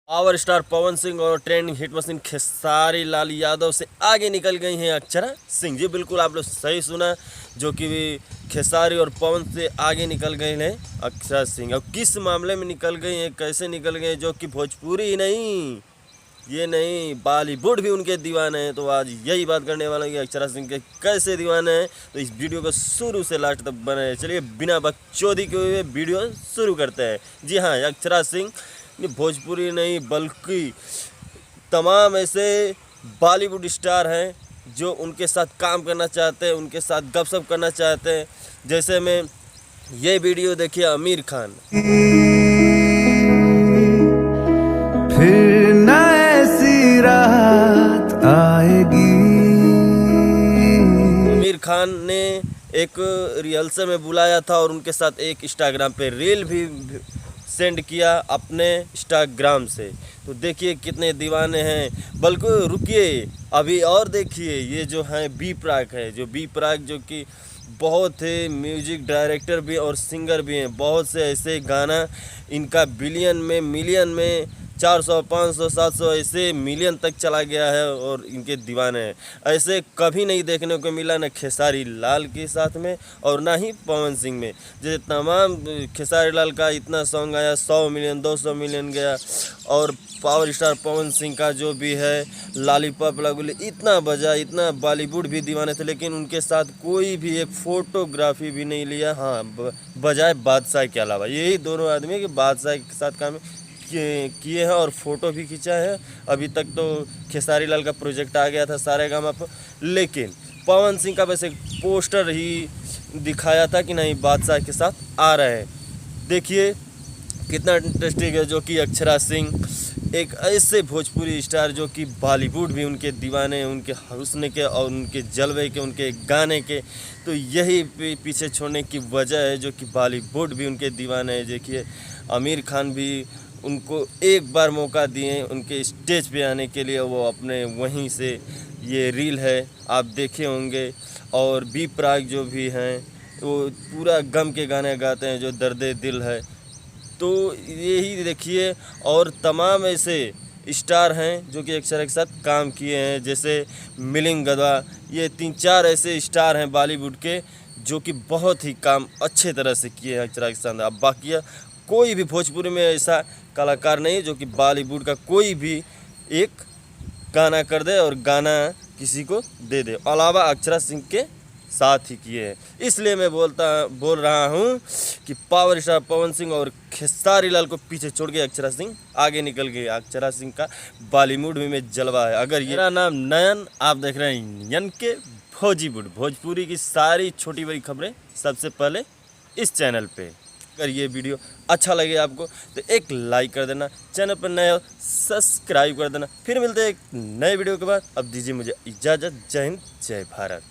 Power star Pawan Singh और trending hit machine Khesari Lal Yadav से आगे निकल गई हैं अक्षरा सिंह। जी बिल्कुल आप लोग सही सुना, जो कि खेसारी और पवन से आगे निकल गए हैं अक्षरा सिंह। अब किस मामले में निकल गई हैं, कैसे निकल गए हैं, जो कि भोजपुरी ही नहीं, ये नहीं बॉलीवुड भी उनके दीवाने हैं। तो आज यही बात करने वाला है कि अक्षरा सिंह के कैसे दीवाने हैं। तो इस वीडियो को शुरू से लास्ट तक बने, चलिए बिना बकचोदी के हुए वीडियो शुरू करते हैं। जी हाँ, अक्षरा सिंह भोजपुरी नहीं बल्कि तमाम ऐसे बॉलीवुड स्टार हैं जो उनके साथ काम करना चाहते हैं, उनके साथ गपशप करना चाहते हैं। जैसे में ये वीडियो देखिए, आमिर खान। फिर न ऐसी रात आएगी। आमिर खान ने एक रिहर्सल में बुलाया था और उनके साथ एक इंस्टाग्राम पे रील भी सेंड किया अपने इंस्टाग्राम से। तो देखिए कितने दीवाने हैं। बल्कि रुकिए अभी और देखिए, ये जो है बी प्राक है, जो बी प्राक जो कि बहुत ही म्यूजिक डायरेक्टर भी और सिंगर भी हैं। बहुत से ऐसे गाना इनका बिलियन में, मिलियन में, 400, 500, 700 ऐसे मिलियन तक चला गया है और इनके दीवाने हैं। ऐसे कभी नहीं देखने को मिला, न खेसारी लाल के साथ में और ना ही पवन सिंह में। जैसे तमाम खेसारी लाल का इतना सॉन्ग आया, 100 मिलियन, 200 मिलियन गया, और पावर स्टार पवन सिंह का जो भी है लॉलीपॉप लगुली इतना बजा, इतना बॉलीवुड भी दीवाने थे, लेकिन उनके साथ कोई भी एक फोटोग्राफी भी नहीं लिया। हाँ, बजाय बादशाह के अलावा यही दोनों आदमी के बादशाह के साथ काम किए हैं और फ़ोटो भी खींचा है। अभी तक तो खेसारी लाल का प्रोजेक्ट आ गया था सारेगामा पर, लेकिन पवन सिंह का बस एक पोस्टर ही दिखाया था कि नहीं बादशाह के साथ आ रहे हैं। देखिए कितना इंटरेस्टिंग है, जो कि अक्षरा सिंह एक ऐसे भोजपुरी स्टार जो कि बॉलीवुड भी उनके दीवाने हैं, उनके हुस्न के और उनके जलवे के, उनके गाने के। तो यही पीछे छोड़ने की वजह है जो कि बॉलीवुड भी उनके दीवाने हैं। देखिए आमिर खान भी उनको एक बार मौका दिए उनके स्टेज पे आने के लिए, वो अपने वहीं से ये रील है आप देखे होंगे। और बी प्राक जो भी हैं वो पूरा गम के गाने गाते हैं, जो दर्द दिल है। तो यही देखिए, और तमाम ऐसे स्टार हैं जो कि अक्षरा के साथ काम किए हैं, जैसे मिलिंद गदा। ये 3-4 ऐसे स्टार हैं बॉलीवुड के जो कि बहुत ही काम अच्छे तरह से किए हैं अक्षरा के साथ। अब बाकी कोई भी भोजपुरी में ऐसा कलाकार नहीं जो कि बॉलीवुड का कोई भी एक गाना कर दे और गाना किसी को दे दे, अलावा अक्षरा सिंह के साथ ही किए हैं। इसलिए मैं बोल रहा हूँ कि पावर स्टार पवन सिंह और खेसारी लाल को पीछे छोड़ के अक्षरा सिंह आगे निकल गई। अक्षरा सिंह का बॉलीवुड में जलवा है। अगर मेरा नाम नयन, आप देख रहे हैं यन के भोजीवुड, भोजपुरी की सारी छोटी बड़ी खबरें सबसे पहले इस चैनल पे। अगर ये वीडियो अच्छा लगे आपको तो एक लाइक कर देना, चैनल पर नए हो सब्सक्राइब कर देना। फिर मिलते हैं एक नए वीडियो के बाद। अब दीजिए मुझे इजाज़त। जय हिंद, जय भारत।